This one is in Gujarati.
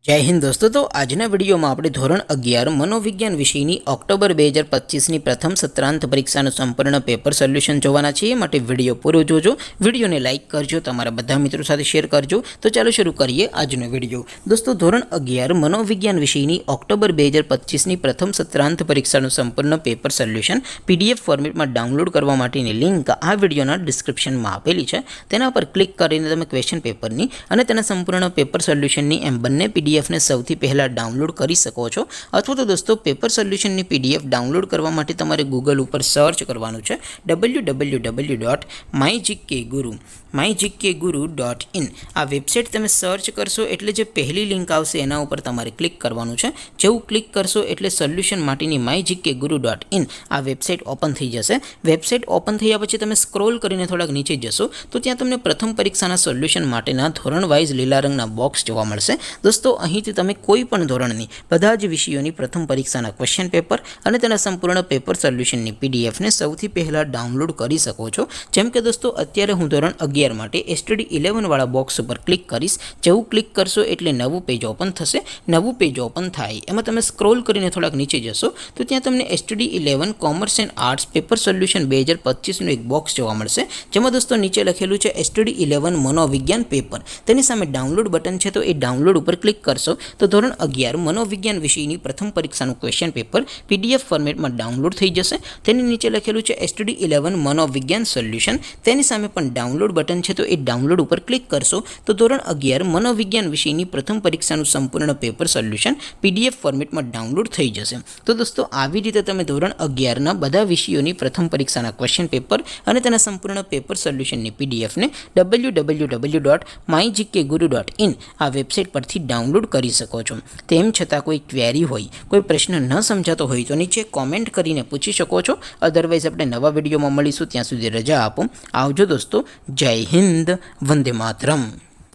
जय हिंद दोस्तों। तो आजना विडियो में આપણે ધોરણ 11 મનોવિજ્ઞાન વિષયની ઓક્ટોબર 2025ની પ્રથમ સત્રાંત પરીક્ષાનું સંપૂર્ણ પેપર સોલ્યુશન જોવાના છીએ। માટે વિડિયો પૂરો જોજો, વિડિયોને લાઈક કરજો, તમારા બધા મિત્રો સાથે શેર કરજો। તો ચાલો શરૂ કરીએ આજનો વિડિયો। દોસ્તો ધોરણ 11 મનોવિજ્ઞાન વિષયની ઓક્ટોબર 2025ની પ્રથમ સત્રાંત પરીક્ષાનું સંપૂર્ણ પેપર સોલ્યુશન પીડીએફ ફોર્મેટમાં ડાઉનલોડ કરવા માટેની લિંક આ વિડિયોના ડિસ્ક્રિપ્શનમાં આપેલી છે। તેના પર ક્લિક કરીને તમે ક્વેશ્ચન પેપરની અને તેના સંપૂર્ણ પેપર સોલ્યુશનની એમ બંને પીડીએફ ने સૌથી પહેલા ડાઉનલોડ કરી શકો છો। અથવા તો દોસ્તો પેપર સોલ્યુશનની પીડીએફ ડાઉનલોડ કરવા માટે તમારે ગૂગલ ઉપર સર્ચ કરવાનું છે www.mygkguru.in। આ વેબસાઇટ તમે સર્ચ કરશો એટલે જે પહેલી લિંક આવશે એના ઉપર તમારે ક્લિક કરવાનું છે। જેવું ક્લિક કરશો એટલે સોલ્યુશન માટેની mygkguru.in આ વેબસાઇટ ઓપન થઈ જશે। વેબસાઇટ ઓપન થયા પછી તમે સ્ક્રોલ કરીને થોડાક નીચે જશો તો ત્યાં તમને પ્રથમ પરીક્ષાના સોલ્યુશન માટેના ધોરણ વાઇઝ લીલા રંગના બોક્સ જોવા મળશે। દોસ્તો અહીંથી તમે કોઈ પણ ધોરણની બધા જ વિષયોની પ્રથમ પરીક્ષાના ક્વેશ્ચન પેપર અને તેના સંપૂર્ણ પેપર સોલ્યુશનની પીડીએફને સૌથી પહેલાં ડાઉનલોડ કરી શકો છો। જેમ કે દોસ્તો અત્યારે હું ધોરણ 11 માટે STD 11 વાળા બોક્સ ઉપર ક્લિક કરીશ। જેવું ક્લિક કરશો એટલે નવું પેજ ઓપન થશે। નવું પેજ ઓપન થાય એમાં તમે સ્ક્રોલ કરીને થોડાક નીચે જશો તો ત્યાં તમને STD 11 commerce and arts paper solution 2025નું એક બોક્સ જોવા મળશે। જેમાં દોસ્તો નીચે લખેલું છે STD 11 મનોવિજ્ઞાન પેપર। તેની સામે ડાઉનલોડ બટન છે, તો એ ડાઉનલોડ ઉપર ક્લિક કરશો તો ધોરણ 11 મનોવિજ્ઞાન વિષયની પ્રથમ પરીક્ષાનું ક્વેશ્ચન પેપર પીડીએફ ફોર્મેટમાં ડાઉનલોડ થઈ જશે। તેની નીચે લખેલું છે STD 11 મનોવિજ્ઞાન સોલ્યુશન। તેની સામે પણ ડાઉનલોડ બટન છે, તો એ ડાઉનલોડ ઉપર ક્લિક કરશો તો ધોરણ 11 મનોવિજ્ઞાન વિષયની પ્રથમ પરીક્ષાનું સંપૂર્ણ પેપર સોલ્યુશન પીડીએફ ફોર્મેટમાં ડાઉનલોડ થઈ જશે। તો દોસ્તો આવી રીતે તમે ધોરણ 11ના બધા વિષયોની પ્રથમ પરીક્ષાના ક્વેશ્ચન પેપર અને તેના સંપૂર્ણ પેપર સોલ્યુશનની પીડીએફને www.mygkguru.in આ વેબસાઇટ પરથી ડાઉનલોડ કરી શકો છો। તેમ છતાં કોઈ ક્વેરી હોય, કોઈ પ્રશ્ન ન સમજાતો હોય તો નીચે કોમેન્ટ કરીને પૂછી શકો છો। અધરવાઇઝ આપણે નવા વિડીયોમાં મળીશું, ત્યાં સુધી રજા આપો। આવજો દોસ્તો। જય હિન્દ, વંદે માતરમ।